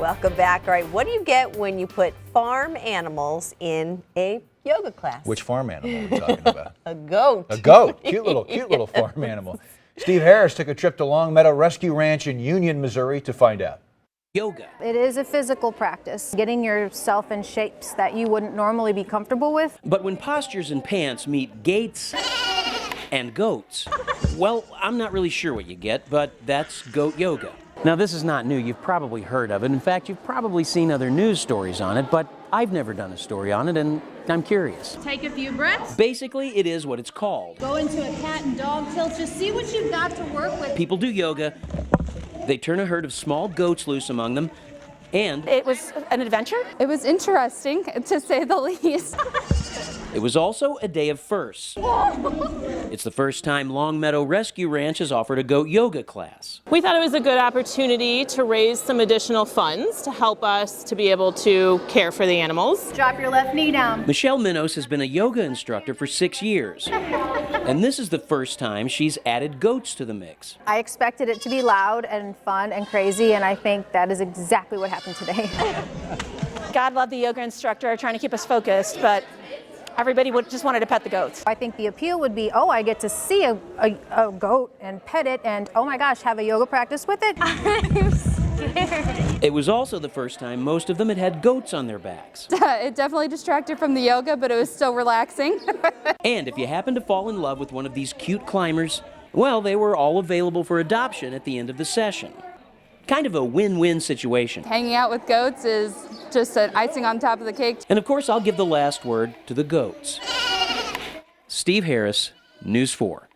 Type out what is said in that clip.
Welcome back. All right, what do you get when you put farm animals in a yoga class? Which farm animal are we talking about? A goat. A goat. Cute little farm animal. Steve Harris took a trip to Longmeadow Rescue Ranch in Union, Missouri to find out. Yoga. It is a physical practice, getting yourself in shapes that you wouldn't normally be comfortable with. But when postures and pants meet gaits and goats, well, I'm not really sure what you get, but that's goat yoga. Now, this is not new. You've probably heard of it. In fact, you've probably seen other news stories on it, but I've never done a story on it, and I'm curious. Take a few breaths. Basically, it is what it's called. Go into a cat and dog tilt. Just see what you've got to work with. People do yoga. They turn a herd of small goats loose among them, and it was an adventure. It was interesting, to say the least. it was also a day of firsts. It's the first time Longmeadow Rescue Ranch has offered a goat yoga class. We thought it was a good opportunity to raise some additional funds to help us to be able to care for the animals. Drop your left knee down. Michelle Minos has been a yoga instructor for 6 years. And this is the first time she's added goats to the mix. I expected it to be loud and fun and crazy, and I think that is exactly what happened today. God love the yoga instructor trying to keep us focused, but everybody just wanted to pet the goats. I think the appeal would be, oh, I get to see a goat and pet it, and oh my gosh, have a yoga practice with it. I'm scared. It was also the first time most of them had goats on their backs. It definitely distracted from the yoga, but it was still relaxing. And if you happen to fall in love with one of these cute climbers, well, they were all available for adoption at the end of the session. Kind of a win-win situation. Hanging out with goats is just an icing on top of the cake. And of course, I'll give the last word to the goats. Steve Harris, News 4.